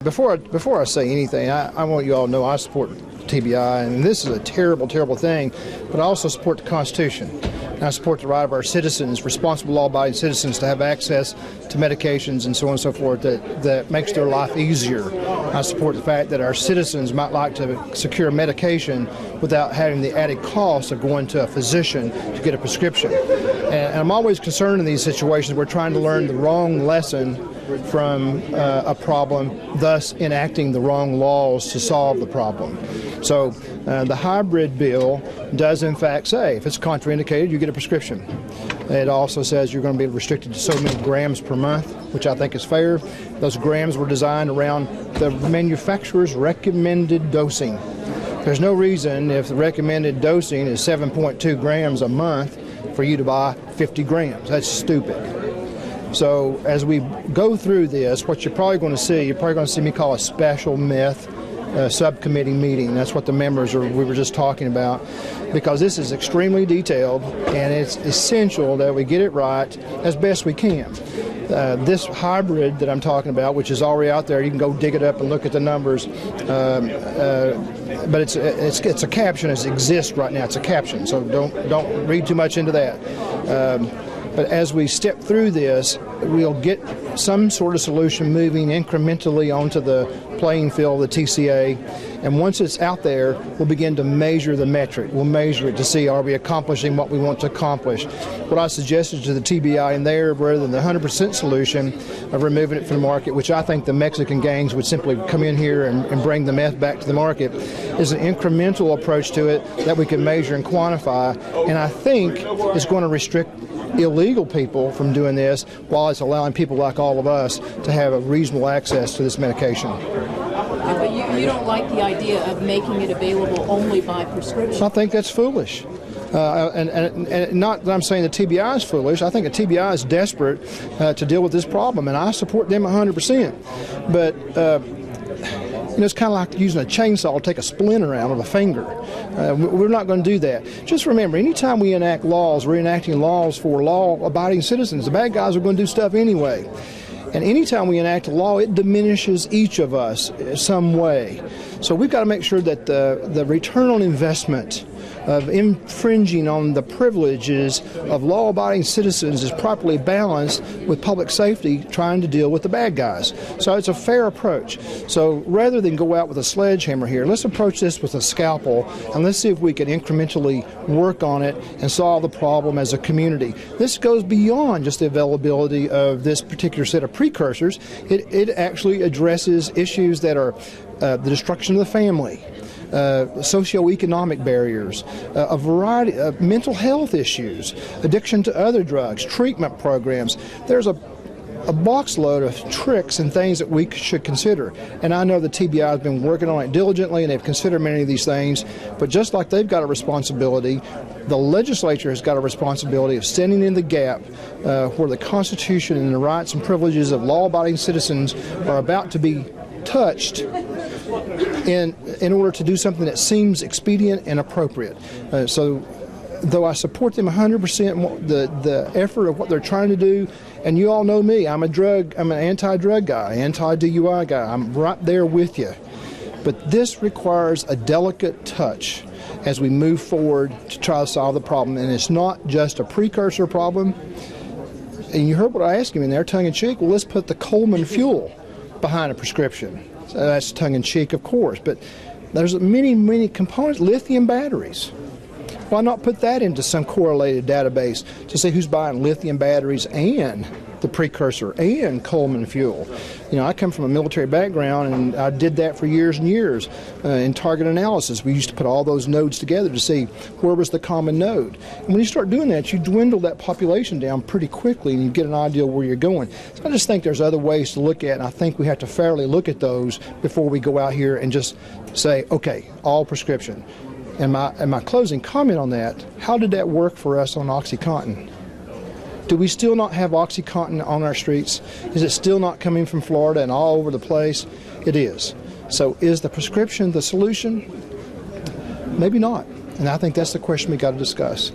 before I say anything, I want you all to know I support TBI, and this is a terrible, terrible thing, but I also support the Constitution. And I support the right of our citizens, responsible law-abiding citizens, to have access to medications and so on and so forth that makes their life easier. I support the fact that our citizens might like to secure medication without having the added cost of going to a physician to get a prescription. And I'm always concerned in these situations we're trying to learn the wrong lesson from a problem, thus enacting the wrong laws to solve the problem. So the hybrid bill does in fact say if it's contraindicated, you get a prescription. It also says you're going to be restricted to so many grams per month, which I think is fair. Those grams were designed around the manufacturer's recommended dosing. There's no reason, if the recommended dosing is 7.2 grams a month, for you to buy 50 grams. That's stupid. So as we go through this, what you're probably going to see me call a special meth subcommittee meeting. That's what the members we were just talking about, because this is extremely detailed and it's essential that we get it right as best we can. This hybrid that I'm talking about, which is already out there, you can go dig it up and look at the numbers, but it's a caption as it exists right now. It's a caption, so don't read too much into that. But as we step through this, we'll get some sort of solution moving incrementally onto the playing field of the TCA. And once it's out there, we'll begin to measure the metric. We'll measure it to see, are we accomplishing what we want to accomplish? What I suggested to the TBI in there, rather than the 100% solution of removing it from the market, which I think the Mexican gangs would simply come in here and bring the meth back to the market, is an incremental approach to it that we can measure and quantify. And I think it's going to restrict illegal people from doing this, while it's allowing people like all of us to have a reasonable access to this medication. But you don't like the idea of making it available only by prescription? I think that's foolish. And not that I'm saying the TBI is foolish. I think the TBI is desperate to deal with this problem, and I support them 100%. But it's kind of like using a chainsaw to take a splinter out of a finger. We're not going to do that. Just remember, anytime we enact laws, we're enacting laws for law-abiding citizens. The bad guys are going to do stuff anyway. And anytime we enact a law, it diminishes each of us in some way. So we've got to make sure that the return on investment of infringing on the privileges of law-abiding citizens is properly balanced with public safety trying to deal with the bad guys. So it's a fair approach. So rather than go out with a sledgehammer here, let's approach this with a scalpel, and let's see if we can incrementally work on it and solve the problem as a community. This goes beyond just the availability of this particular set of precursors. It actually addresses issues that are the destruction of the family, socioeconomic barriers, a variety of mental health issues, addiction to other drugs, treatment programs. There's a box load of tricks and things that we should consider. And I know the TBI has been working on it diligently, and they've considered many of these things. But just like they've got a responsibility, the legislature has got a responsibility of standing in the gap where the Constitution and the rights and privileges of law-abiding citizens are about to be touched in order to do something that seems expedient and appropriate. So though I support them 100%, the effort of what they're trying to do, and you all know me, I'm an anti-drug guy, anti-DUI guy. I'm right there with you. But this requires a delicate touch as we move forward to try to solve the problem. And it's not just a precursor problem. And you heard what I asked him in there, tongue-in-cheek. Well, let's put the Coleman fuel behind a prescription. So that's tongue-in-cheek, of course. But there's many, many components. Lithium batteries. Why not put that into some correlated database to see who's buying lithium batteries and the precursor and Coleman fuel? You know, I come from a military background, and I did that for years and years in target analysis. We used to put all those nodes together to see where was the common node. And when you start doing that, you dwindle that population down pretty quickly, and you get an idea where you're going. So I just think there's other ways to look at it, and I think we have to fairly look at those before we go out here and just say, okay, all prescription. And my closing comment on that, how did that work for us on OxyContin? Do we still not have OxyContin on our streets? Is it still not coming from Florida and all over the place? It is. So is the prescription the solution? Maybe not. And I think that's the question we got to discuss.